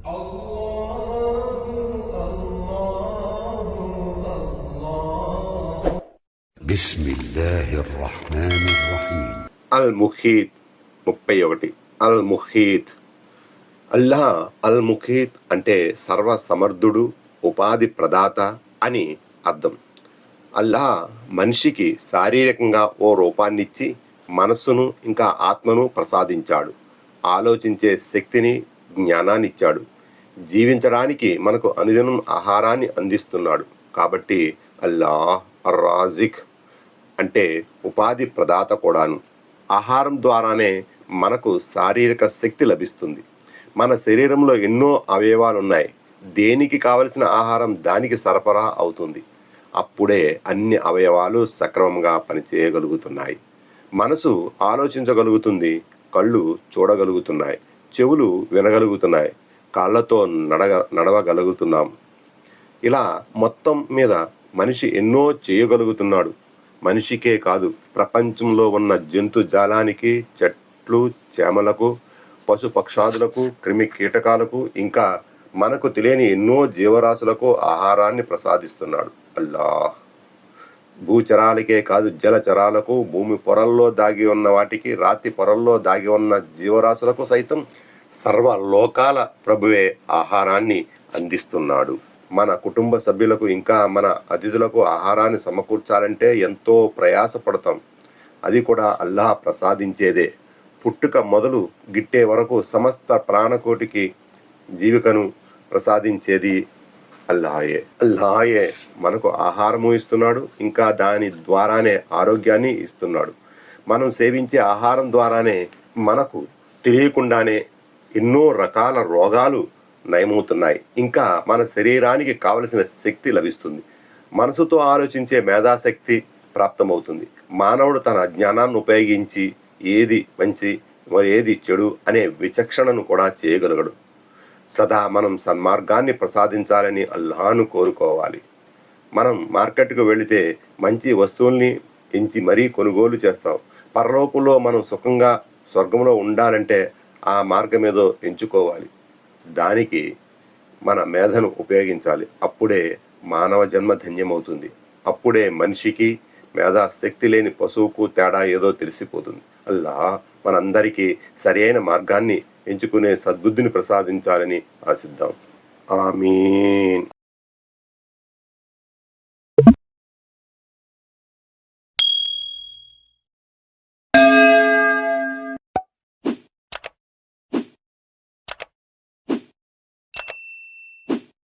బిస్మిల్లాహిర్రహ్మానిర్రహీం. అల్ ముఖీత్ 31. అల్ ముఖీత్. అల్లాహ్ అల్ ముఖీత్ అంటే సర్వసమర్థుడు, ఉపాధి ప్రదాత అని అర్థం. అల్లాహ్ మనిషికి శారీరకంగా ఓ రూపాన్నిచ్చి మనస్సును ఇంకా ఆత్మను ప్రసాదించాడు. ఆలోచించే శక్తిని, జ్ఞానాన్నిచ్చాడు. జీవించడానికి మనకు అనుదినం ఆహారాన్ని అందిస్తున్నాడు. కాబట్టి అల్లాహ్ అర్రాజిక్ అంటే ఉపాధి ప్రదాత కూడాను. ఆహారం ద్వారానే మనకు శారీరక శక్తి లభిస్తుంది. మన శరీరంలో ఎన్నో అవయవాలు ఉన్నాయి. దేనికి కావలసిన ఆహారం దానికి సరఫరా అవుతుంది. అప్పుడే అన్ని అవయవాలు సక్రమంగా పనిచేయగలుగుతున్నాయి. మనసు ఆలోచించగలుగుతుంది, కళ్ళు చూడగలుగుతున్నాయి, చెవులు వినగలుగుతున్నాయి, కాళ్ళతో నడవగలుగుతున్నాం. ఇలా మొత్తం మీద మనిషి ఎన్నో చేయగలుగుతున్నాడు. మనిషికే కాదు, ప్రపంచంలో ఉన్న జంతు జాలానికి, చెట్లు చేమలకు, పశుపక్షాదులకు, క్రిమి కీటకాలకు, ఇంకా మనకు తెలియని ఎన్నో జీవరాశులకు ఆహారాన్ని ప్రసాదిస్తున్నాడు అల్లాహ్. భూచరాలకే కాదు, జలచరాలకు, భూమి పొరల్లో దాగి ఉన్న వాటికి, రాతి పొరల్లో దాగి ఉన్న జీవరాశులకు సైతం సర్వలోకాల ప్రభువే ఆహారాన్ని అందిస్తున్నాడు. మన కుటుంబ సభ్యులకు ఇంకా మన అతిథులకు ఆహారాన్ని సమకూర్చాలంటే ఎంతో ప్రయాసపడతాం. అది కూడా అల్లాహ్ ప్రసాదించేదే. పుట్టుక మొదలు గిట్టే వరకు సమస్త ప్రాణకోటికి జీవికను ప్రసాదించేది అల్లాహే మనకు ఆహారము ఇస్తున్నాడు. ఇంకా దాని ద్వారానే ఆరోగ్యాన్ని ఇస్తున్నాడు. మనం సేవించే ఆహారం ద్వారానే మనకు తెలియకుండానే ఎన్నో రకాల రోగాలు నయమవుతున్నాయి. ఇంకా మన శరీరానికి కావలసిన శక్తి లభిస్తుంది. మనసుతో ఆలోచించే మేధాశక్తి ప్రాప్తమవుతుంది. మానవుడు తన జ్ఞానాన్ని ఉపయోగించి ఏది మంచి మరి ఏది చెడు అనే విచక్షణను కూడా చేయగలగడు. సదా మనం సన్మార్గాన్ని ప్రసాదించాలని అల్లాహ్ను కోరుకోవాలి. మనం మార్కెట్కు వెళితే మంచి వస్తువుల్ని ఎంచి మరీ కొనుగోలు చేస్తాం. పరలోకంలో మనం సుఖంగా స్వర్గంలో ఉండాలంటే ఆ మార్గమేదో ఎంచుకోవాలి. దానికి మన మేధను ఉపయోగించాలి. అప్పుడే మానవ జన్మ ధన్యమవుతుంది. అప్పుడే మనిషికి మేధాశక్తి లేని పశువుకు తేడా ఏదో తెలిసిపోతుంది. అల్లాహ్ మనందరికీ సరైన మార్గాన్ని ఎంచుకునే సద్బుద్ధిని ప్రసాదించాలని ఆశిద్దాం. ఆమీన్.